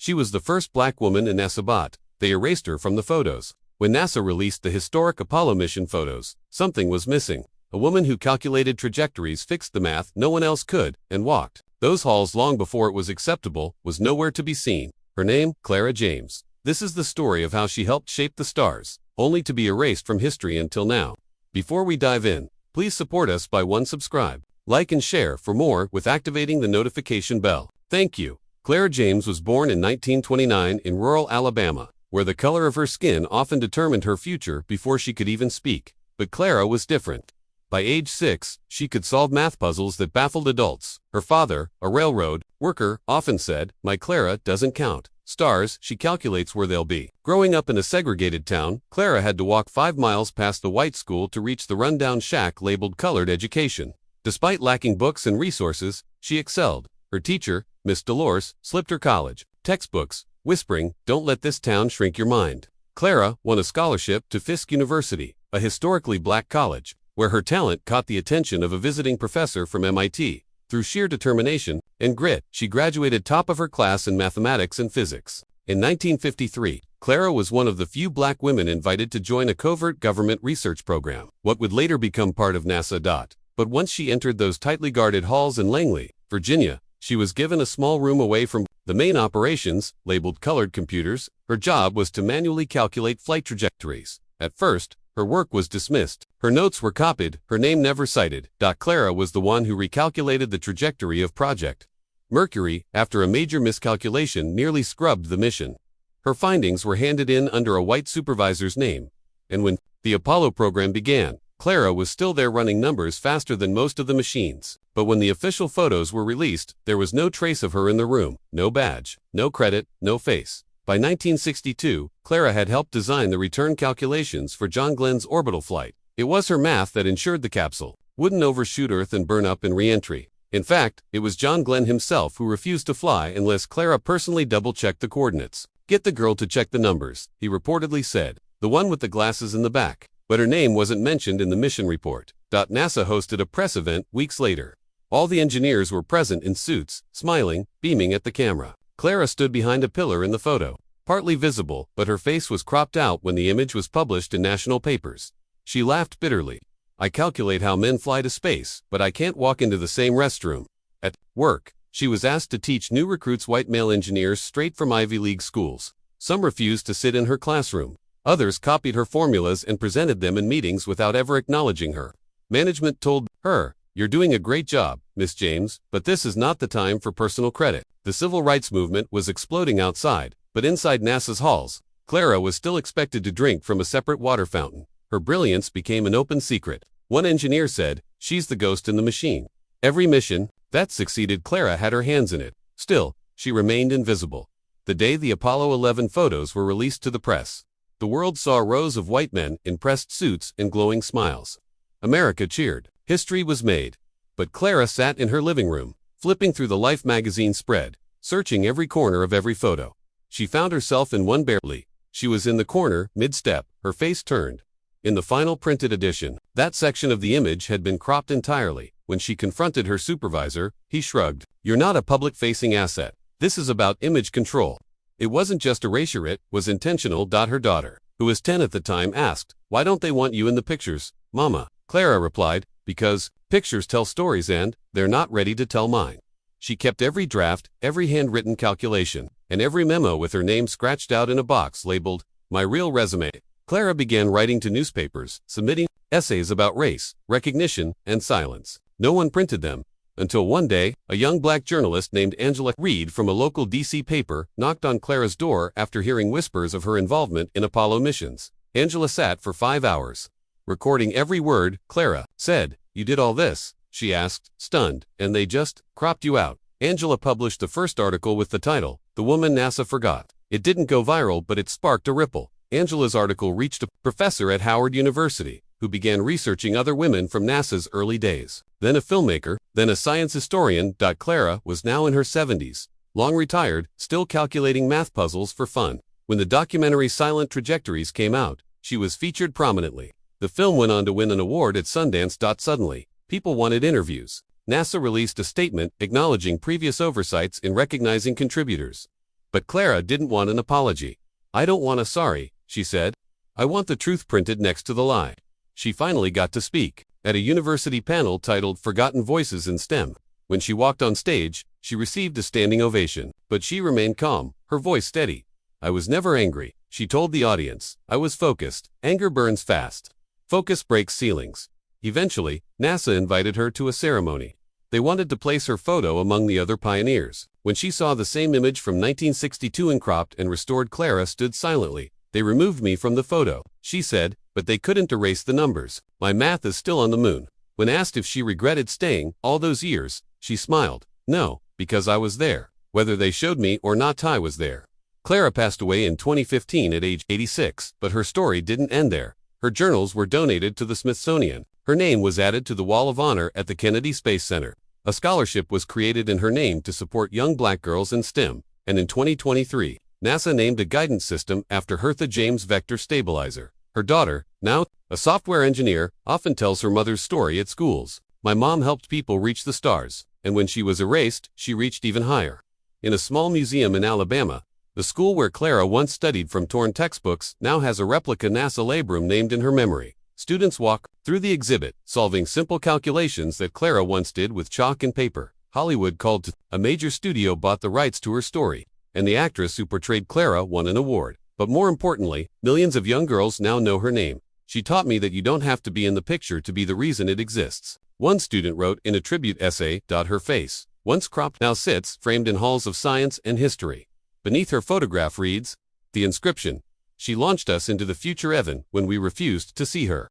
She was the first black woman in NASA, but they erased her from the photos. When NASA released the historic Apollo mission photos, something was missing. A woman who calculated trajectories, fixed the math no one else could, and walked those halls long before it was acceptable, was nowhere to be seen. Her name, Clara James. This is the story of how she helped shape the stars, only to be erased from history until now. Before we dive in, please support us by subscribe, like and share for more with activating the notification bell. Thank you. Clara James was born in 1929 in rural Alabama, where the color of her skin often determined her future before she could even speak. But Clara was different. By age 6, she could solve math puzzles that baffled adults. Her father, a railroad worker, often said, "My Clara doesn't count stars, she calculates where they'll be." Growing up in a segregated town, Clara had to walk 5 miles past the white school to reach the rundown shack labeled colored education. Despite lacking books and resources, she excelled. Her teacher, Miss Dolores, slipped her college textbooks, whispering, "Don't let this town shrink your mind." Clara won a scholarship to Fisk University, a historically black college, where her talent caught the attention of a visiting professor from MIT. Through sheer determination and grit, she graduated top of her class in mathematics and physics. In 1953, Clara was one of the few black women invited to join a covert government research program, what would later become part of NASA. But once she entered those tightly guarded halls in Langley, Virginia, she was given a small room away from the main operations, labeled colored computers. Her job was to manually calculate flight trajectories. At first, her work was dismissed. Her notes were copied, her name never cited. Clara was the one who recalculated the trajectory of Project Mercury after a major miscalculation nearly scrubbed the mission. Her findings were handed in under a white supervisor's name. And when the Apollo program began, Clara was still there running numbers faster than most of the machines. But when the official photos were released, there was no trace of her in the room, no badge, no credit, no face. By 1962, Clara had helped design the return calculations for John Glenn's orbital flight. It was her math that ensured the capsule wouldn't overshoot Earth and burn up in re-entry. In fact, it was John Glenn himself who refused to fly unless Clara personally double-checked the coordinates. "Get the girl to check the numbers," he reportedly said, "the one with the glasses in the back." But her name wasn't mentioned in the mission report. NASA hosted a press event weeks later. All the engineers were present in suits, smiling, beaming at the camera. Clara stood behind a pillar in the photo, partly visible, but her face was cropped out when the image was published in national papers. She laughed bitterly. "I calculate how men fly to space, but I can't walk into the same restroom." At work, she was asked to teach new recruits white male engineers straight from Ivy League schools. Some refused to sit in her classroom. Others copied her formulas and presented them in meetings without ever acknowledging her. Management told her, "You're doing a great job, Miss James, but this is not the time for personal credit." The civil rights movement was exploding outside, but inside NASA's halls, Clara was still expected to drink from a separate water fountain. Her brilliance became an open secret. One engineer said, "She's the ghost in the machine." Every mission that succeeded Clara had her hands in it. Still, she remained invisible. The day the Apollo 11 photos were released to the press, the world saw rows of white men in pressed suits and glowing smiles. America cheered. History was made. But Clara sat in her living room, flipping through the Life magazine spread, searching every corner of every photo. She found herself in one barely. She was in the corner, mid-step, her face turned. In the final printed edition, that section of the image had been cropped entirely. When she confronted her supervisor, he shrugged. "You're not a public-facing asset. This is about image control." It wasn't just erasure, it was intentional. Her daughter, who was 10 at the time, asked, "Why don't they want you in the pictures, Mama?" Clara replied, "Because pictures tell stories and they're not ready to tell mine." She kept every draft, every handwritten calculation, and every memo with her name scratched out in a box labeled, "My Real Resume." Clara began writing to newspapers, submitting essays about race, recognition, and silence. No one printed them, until one day, a young black journalist named Angela Reed from a local DC paper knocked on Clara's door after hearing whispers of her involvement in Apollo missions. Angela sat for 5 hours, recording every word Clara said. "You did all this?" she asked, stunned, "and they just cropped you out." Angela published the first article with the title, "The Woman NASA Forgot." It didn't go viral, but it sparked a ripple. Angela's article reached a professor at Howard University, who began researching other women from NASA's early days. Then a filmmaker, then a science historian. Clara was now in her 70s, long retired, still calculating math puzzles for fun. When the documentary Silent Trajectories came out, she was featured prominently. The film went on to win an award at Sundance. Suddenly, people wanted interviews. NASA released a statement acknowledging previous oversights in recognizing contributors. But Clara didn't want an apology. "I don't want a sorry," she said. "I want the truth printed next to the lie." She finally got to speak at a university panel titled Forgotten Voices in STEM. When she walked on stage, she received a standing ovation, but she remained calm, her voice steady. "I was never angry," she told the audience. "I was focused. Anger burns fast. Focus breaks ceilings." Eventually, NASA invited her to a ceremony. They wanted to place her photo among the other pioneers. When she saw the same image from 1962 and cropped and restored, Clara stood silently. "They removed me from the photo," she said, "but they couldn't erase the numbers. My math is still on the moon." When asked if she regretted staying all those years, she smiled. "No, because I was there. Whether they showed me or not, I was there." Clara passed away in 2015 at age 86, but her story didn't end there. Her journals were donated to the Smithsonian. Her name was added to the Wall of Honor at the Kennedy Space Center. A scholarship was created in her name to support young black girls in STEM, and in 2023, NASA named a guidance system after Hertha James Vector Stabilizer. Her daughter, now a software engineer, often tells her mother's story at schools. "My mom helped people reach the stars, and when she was erased, she reached even higher." In a small museum in Alabama, the school where Clara once studied from torn textbooks now has a replica NASA labrum named in her memory. Students walk through the exhibit, solving simple calculations that Clara once did with chalk and paper. Hollywood called to a major studio, bought the rights to her story, and the actress who portrayed Clara won an award. But more importantly, millions of young girls now know her name. "She taught me that you don't have to be in the picture to be the reason it exists," one student wrote in a tribute essay. Her face, once cropped, now sits framed in halls of science and history. Beneath her photograph reads the inscription, "She launched us into the future even when we refused to see her."